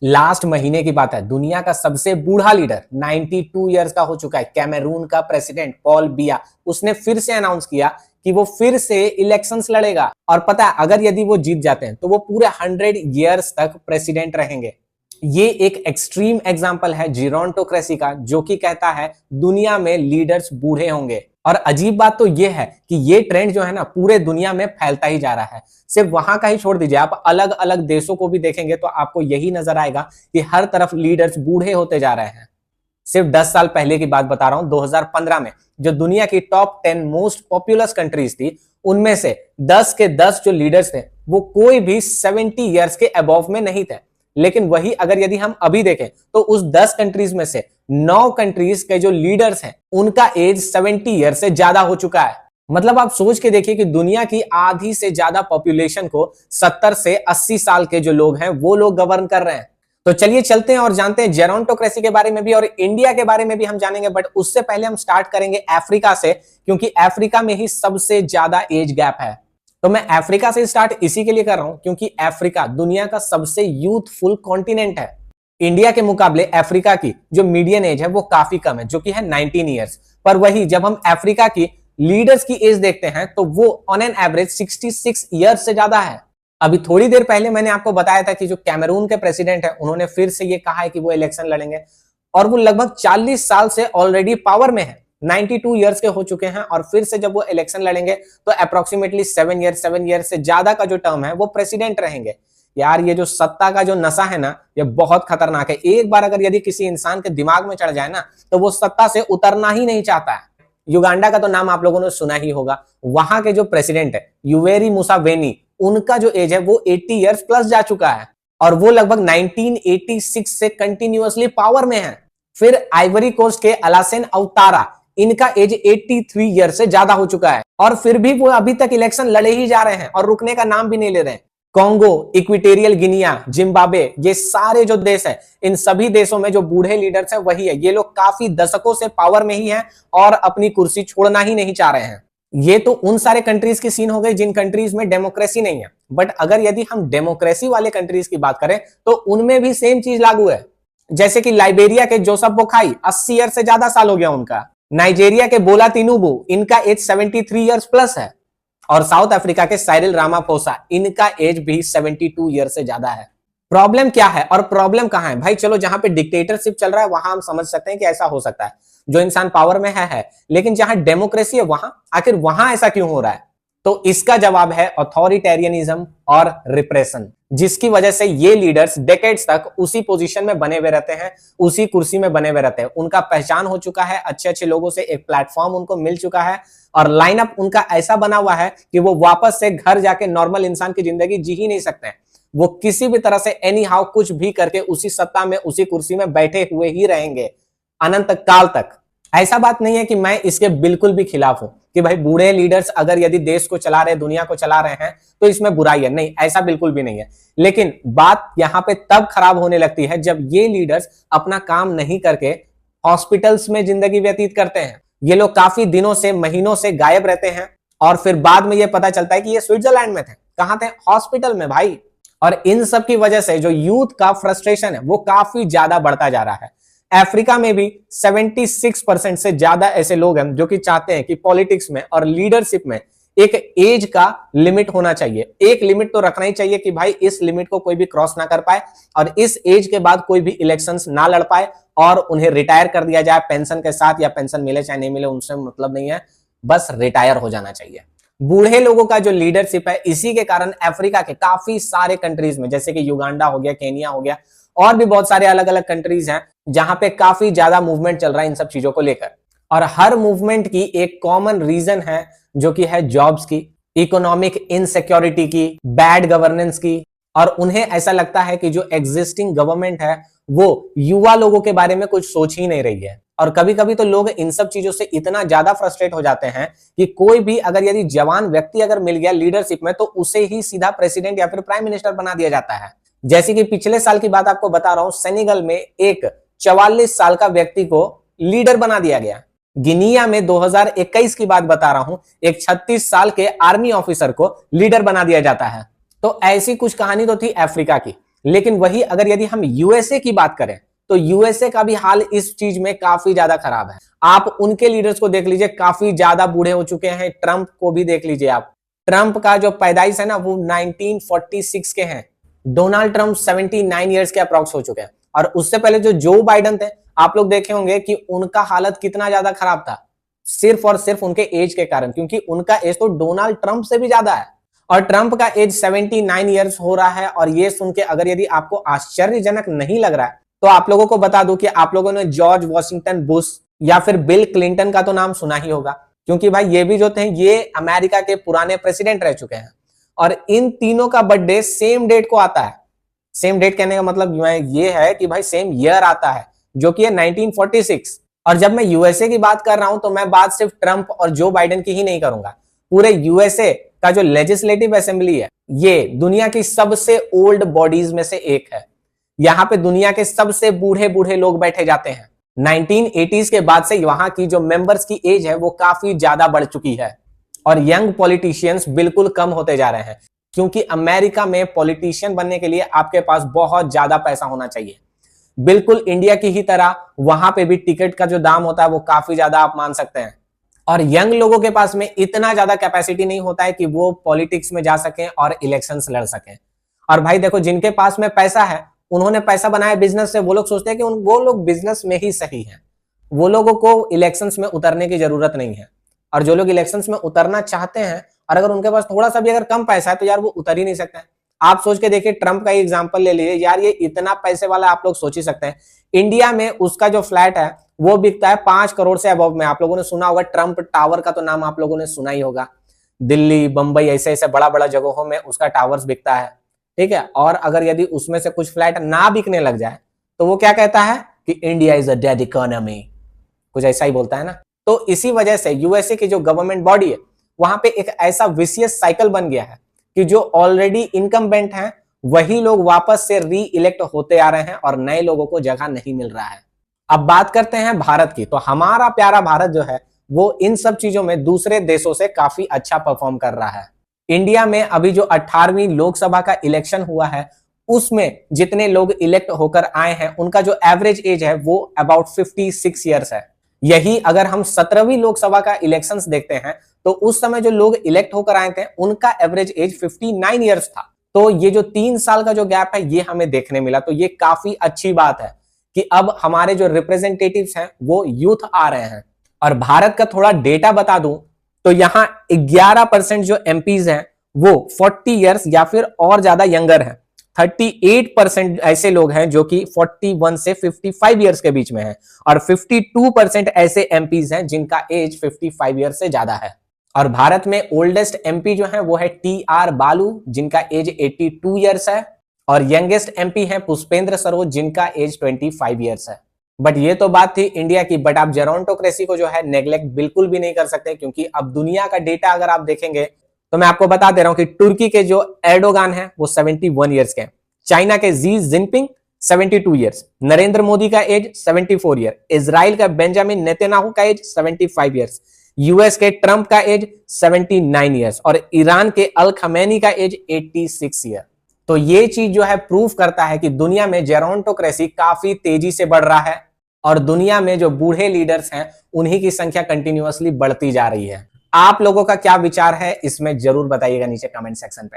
Last महीने की बात है, दुनिया का सबसे बूढ़ा लीडर 92 इयर्स का हो चुका है, कैमरून का प्रेसिडेंट पॉल बिया, उसने फिर से अनाउंस किया कि वो फिर से इलेक्शंस लड़ेगा। और पता है, अगर यदि वो जीत जाते हैं तो वो पूरे 100 इयर्स तक प्रेसिडेंट रहेंगे। ये एक एक्सट्रीम एग्जांपल है जीरोंटोक्रेसी का, जो कि कहता है दुनिया में लीडर्स बूढ़े होंगे। और अजीब बात तो ये है कि ये ट्रेंड जो है ना पूरे दुनिया में फैलता ही जा रहा है। सिर्फ वहां का ही छोड़ दीजिए, आप अलग अलग देशों को भी देखेंगे तो आपको यही नजर आएगा कि हर तरफ लीडर्स बूढ़े होते जा रहे हैं। सिर्फ 10 साल पहले की बात बता रहा हूं, 2015 में जो दुनिया की टॉप 10 मोस्ट पॉपुलस कंट्रीज थी, उनमें से 10 के 10 जो लीडर्स थे वो कोई भी 70 इयर्स के अबव में नहीं थे। लेकिन वही अगर यदि हम अभी देखें तो उस 10 कंट्रीज में से 9 कंट्रीज के जो लीडर्स हैं उनका एज 70 ईयर से ज्यादा हो चुका है। मतलब आप सोच के देखिए कि दुनिया की आधी से ज्यादा पॉपुलेशन को 70 से 80 साल के जो लोग हैं वो लोग गवर्न कर रहे हैं। तो चलिए चलते हैं और जानते हैं जेरोंटोक्रेसी के बारे में भी और इंडिया के बारे में भी हम जानेंगे। बट उससे पहले हम स्टार्ट करेंगे अफ्रीका से, क्योंकि अफ्रीका में ही सबसे ज्यादा एज गैप है। तो मैं अफ्रीका से स्टार्ट इसी के लिए कर रहा हूं क्योंकि अफ्रीका दुनिया का सबसे यूथफुल कॉन्टिनेंट है। इंडिया के मुकाबले अफ्रीका की जो मीडियन एज है वो काफी कम है, जो कि है 19 ईयर्स। पर वही जब हम अफ्रीका की लीडर्स की एज देखते हैं तो वो ऑन एन एवरेज 66 ईयर्स से ज्यादा है। अभी थोड़ी देर पहले मैंने आपको बताया था कि जो कैमरून के प्रेसिडेंट है उन्होंने फिर से ये कहा है कि वो इलेक्शन लड़ेंगे, और वो लगभग 40 साल से ऑलरेडी पावर में है, 92 इयर्स के हो चुके हैं। और फिर से जब वो इलेक्शन लड़ेंगे तो अप्रोक्सीमेटली 7 ईयर से ज्यादा का जो टर्म है वो प्रेसिडेंट रहेंगे। यार ये जो सत्ता का जो नशा है ना, ये बहुत खतरनाक है। एक बार अगर यदि किसी इंसान के दिमाग में चढ़ जाए ना तो वो सत्ता से उतरना ही नहीं चाहता है। युगांडा का तो नाम आप लोगों ने सुना ही होगा। वहां के जो प्रेसिडेंट है युवेरी मुसावेनी, उनका जो एज है वो 80 इयर्स प्लस जा चुका है और वो लगभग 1986 से कंटिन्यूअसली पावर में है। फिर आइवरी कोस्ट के अलासेन अवतारा, इनका एज 83 ईयर से ज्यादा हो चुका है और फिर भी वो अभी तक इलेक्शन लड़े ही जा रहे हैं और रुकने का नाम भी नहीं ले रहे हैं। कॉन्गो, इक्वेटोरियल गिनिया, जिम्बाब्वे, ये सारे जो देश है, इन सभी देशों में जो बूढ़े लीडर्स हैं वही है। ये लोग काफी दशकों से पावर में ही हैं और अपनी कुर्सी छोड़ना ही नहीं चाह रहे हैं। ये तो उन सारे कंट्रीज की सीन हो गई जिन कंट्रीज में डेमोक्रेसी नहीं है। बट अगर यदि हम डेमोक्रेसी वाले कंट्रीज की बात करें तो उनमें भी सेम चीज लागू है। जैसे कि लाइबेरिया के जोसेफ बोखाई, 80 ईयर से ज्यादा साल हो गया उनका। नाइजीरिया के बोला तिनुबू, इनका एज 73 इयर्स प्लस है। और साउथ अफ्रीका के साइरिल रामाफोसा, इनका एज भी 72 ईयर से ज्यादा है। प्रॉब्लम क्या है और प्रॉब्लम कहां है? भाई चलो, जहां पे डिक्टेटरशिप चल रहा है वहां हम समझ सकते हैं कि ऐसा हो सकता है, जो इंसान पावर में है। लेकिन जहां डेमोक्रेसी है वहां आखिर वहां ऐसा क्यों हो रहा है? तो इसका जवाब है अथॉरिटेरियनिज्म और रिप्रेशन, जिसकी वजह से ये लीडर्स डेकेड्स तक उसी पोजीशन में बने हुए रहते हैं, उसी कुर्सी में बने हुए रहते हैं। उनका पहचान हो चुका है, अच्छे अच्छे लोगों से एक प्लेटफॉर्म उनको मिल चुका है और लाइनअप उनका ऐसा बना हुआ है कि वो वापस से घर जाके नॉर्मल इंसान की जिंदगी जी ही नहीं सकते हैं। वो किसी भी तरह से एनी हाउ कुछ भी करके उसी सत्ता में, उसी कुर्सी में बैठे हुए ही रहेंगे अनंत काल तक। ऐसा बात नहीं है कि मैं इसके बिल्कुल भी खिलाफ हूं कि भाई बूढ़े लीडर्स अगर यदि देश को चला रहे, दुनिया को चला रहे हैं तो इसमें बुराई है, नहीं, ऐसा बिल्कुल भी नहीं है। लेकिन बात यहां पे तब खराब होने लगती है जब ये लीडर्स अपना काम नहीं करके हॉस्पिटल्स में जिंदगी व्यतीत करते हैं। ये लोग काफी दिनों से, महीनों से गायब रहते हैं और फिर बाद में ये पता चलता है कि ये स्विट्जरलैंड में थे। कहां थे? हॉस्पिटल में भाई। और इन सब की वजह से जो यूथ का फ्रस्ट्रेशन है वो काफी ज्यादा बढ़ता जा रहा है। अफ्रीका में भी 76% से ज्यादा ऐसे लोग हैं जो कि चाहते हैं कि पॉलिटिक्स में और लीडरशिप में एक एज का लिमिट होना चाहिए। एक लिमिट तो रखना ही चाहिए कि भाई इस लिमिट को कोई भी क्रॉस ना कर पाए और इस एज के बाद कोई भी इलेक्शंस ना लड़ पाए और उन्हें रिटायर कर दिया जाए पेंशन के साथ, या पेंशन मिले चाहे नहीं मिले उनसे मतलब नहीं है, बस रिटायर हो जाना चाहिए। बूढ़े लोगों का जो लीडरशिप है, इसी के कारण अफ्रीका के काफी सारे कंट्रीज में, जैसे कि युगांडा हो गया, केनिया हो गया, और भी बहुत सारे अलग अलग कंट्रीज हैं जहां पे काफी ज्यादा मूवमेंट चल रहा है इन सब चीजों को लेकर। और हर मूवमेंट की एक कॉमन रीजन है जो कि है जॉब्स की, इकोनॉमिक इनसिक्योरिटी की, बैड गवर्नेंस की। और उन्हें ऐसा लगता है कि जो एग्जिस्टिंग गवर्नमेंट है वो युवा लोगों के बारे में कुछ सोच ही नहीं रही है। और कभी कभी तो लोग इन सब चीजों से इतना ज्यादा फ्रस्ट्रेट हो जाते हैं कि कोई भी अगर यदि जवान व्यक्ति अगर मिल गया लीडरशिप में तो उसे ही सीधा प्रेसिडेंट या फिर प्राइम मिनिस्टर बना दिया जाता है। जैसे कि पिछले साल की बात आपको बता रहा हूं, सेनेगल में एक 44 साल का व्यक्ति को लीडर बना दिया गया। गिनिया में 2021 की बात बता रहा हूं, एक 36 साल के आर्मी ऑफिसर को लीडर बना दिया जाता है। तो ऐसी कुछ कहानी तो थी अफ्रीका की। लेकिन वही अगर यदि हम यूएसए की बात करें तो यूएसए का भी हाल इस चीज में काफी ज्यादा खराब है। आप उनके लीडर्स को देख लीजिए, काफी ज्यादा बूढ़े हो चुके हैं। ट्रंप को भी देख लीजिए आप, ट्रंप का जो पैदाइश है ना वो 1946 के हैं। डोनाल्ड ट्रंप 79 ईयर्स के अप्रॉक्स हो चुके हैं। और उससे पहले जो जो बाइडन थे, आप लोग देखे होंगे कि उनका हालत कितना ज्यादा खराब था, सिर्फ और सिर्फ उनके एज के कारण, क्योंकि उनका एज तो डोनाल्ड ट्रंप से भी ज्यादा है और ट्रंप का एज 79 ईयर्स हो रहा है। और ये सुन के अगर यदि आपको आश्चर्यजनक नहीं लग रहा है तो आप लोगों को बता दूं कि आप लोगों ने जॉर्ज वॉशिंगटन बुश या फिर बिल क्लिंटन का तो नाम सुना ही होगा, क्योंकि भाई ये भी जो थे ये अमेरिका के पुराने प्रेसिडेंट रह चुके हैं। और इन तीनों का बर्थडे सेम डेट को आता है। सेम डेट कहने का मतलब ये है कि भाई सेम ईयर आता है, जो कि है 1946। और जब मैं यूएसए की बात कर रहा हूं तो मैं बात सिर्फ ट्रंप और जो बाइडेन की ही नहीं करूंगा। पूरे यूएसए का जो लेजिस्लेटिव असेंबली है ये दुनिया की सबसे ओल्ड बॉडीज में से एक है। यहाँ पे दुनिया के सबसे बूढ़े बूढ़े लोग बैठे जाते हैं। 1980s के बाद से वहां की जो मेंबर्स की एज है वो काफी ज्यादा बढ़ चुकी है और यंग पॉलिटिशियंस बिल्कुल कम होते जा रहे हैं, क्योंकि अमेरिका में पॉलिटिशियन बनने के लिए आपके पास बहुत ज्यादा पैसा होना चाहिए। बिल्कुल इंडिया की ही तरह वहां पे भी टिकट का जो दाम होता है वो काफी ज्यादा आप मान सकते हैं। और यंग लोगों के पास में इतना ज्यादा कैपेसिटी नहीं होता है कि वो पॉलिटिक्स में जा सकें और इलेक्शंस लड़ सकें। और भाई देखो, जिनके पास में पैसा है उन्होंने पैसा बनाया बिजनेस से, वो लोग सोचते हैं कि वो लोग बिजनेस में ही सही हैं, वो लोगों को इलेक्शंस में उतरने की जरूरत नहीं है। और जो लोग इलेक्शंस में उतरना चाहते हैं और अगर उनके पास थोड़ा सा भी अगर कम पैसा है तो यार वो उतर ही नहीं सकते हैं। आप सोच के देखिए, ट्रंप का एग्जांपल ले लीजिए यार, ये इतना पैसे वाला आप लोग सोच ही सकते हैं। इंडिया में उसका जो फ्लैट है वो बिकता है 5 करोड़ से अबव में। आप लोगों ने सुना होगा ट्रंप टावर का तो नाम आप लोगों ने सुना ही होगा। दिल्ली, बंबई ऐसे ऐसे बड़ा बड़ा जगहों में उसका टावर्स बिकता है, ठीक है। और अगर यदि उसमें से कुछ फ्लैट ना बिकने लग जाए तो वो क्या कहता है कि India is a dead economy, कुछ ऐसा ही बोलता है ना। तो इसी वजह से यूएसए की जो गवर्नमेंट बॉडी है वहां पे एक ऐसा विशियस साइकिल बन गया है कि जो ऑलरेडी इनकम्बेंट हैं वही लोग वापस से री इलेक्ट होते आ रहे हैं और नए लोगों को जगह नहीं मिल रहा है। अब बात करते हैं भारत की, तो हमारा प्यारा भारत जो है वो इन सब चीजों में दूसरे देशों से काफी अच्छा परफॉर्म कर रहा है। इंडिया में अभी जो 18वीं लोकसभा का इलेक्शन हुआ है उसमें जितने लोग इलेक्ट होकर आए हैं उनका जो एवरेज एज है वो अबाउट 56 ईयर्स है। यही अगर हम 17वीं लोकसभा का इलेक्शंस देखते हैं तो उस समय जो लोग इलेक्ट होकर आए थे उनका एवरेज एज 59 ईयर्स था। तो ये जो 3 साल का जो गैप है ये हमें देखने मिला, तो ये काफी अच्छी बात है कि अब हमारे जो रिप्रेजेंटेटिव्स हैं वो यूथ आ रहे हैं। और भारत का थोड़ा डेटा बता दूं तो यहाँ 11% जो एमपीज हैं वो 40 ईयर्स या फिर और ज्यादा यंगर हैं। 38% ऐसे लोग हैं जो कि 41 से 55 ईयर्स के बीच में हैं और 52% ऐसे एमपीज हैं जिनका एज 55 ईयर्स से ज्यादा है। और भारत में ओल्डेस्ट एमपी जो है वो है टी.आर. बालू जिनका एज 82 ईयर्स है और यंगेस्ट एमपी है पुष्पेंद्र सरोज जिनका एज 25 ईयर्स है। बट ये तो बात थी इंडिया की, बट आप जेरोंटोक्रेसी को जो है नेग्लेक्ट बिल्कुल भी नहीं कर सकते, क्योंकि अब दुनिया का डेटा अगर आप देखेंगे तो मैं आपको बता दे रहा हूं कि तुर्की के जो एर्डोगान है वो 71 ईयर्स के हैं, चाइना के Xi Jinping 72 years, Narendra Modi का एज 74 ईयर, इजराइल का बेंजामिन नेतन्याहू का एज 75 ईयर्स, यूएस के ट्रंप का एज 79 ईयर्स और ईरान के अल खमैनी का एज 86 ईयर। तो ये चीज जो है प्रूफ करता है कि दुनिया में जेरोंटोक्रेसी काफी तेजी से बढ़ रहा है और दुनिया में जो बूढ़े लीडर्स हैं उन्हीं की संख्या कंटिन्यूअसली बढ़ती जा रही है। आप लोगों का क्या विचार है इसमें जरूर बताइएगा नीचे कमेंट सेक्शन पे।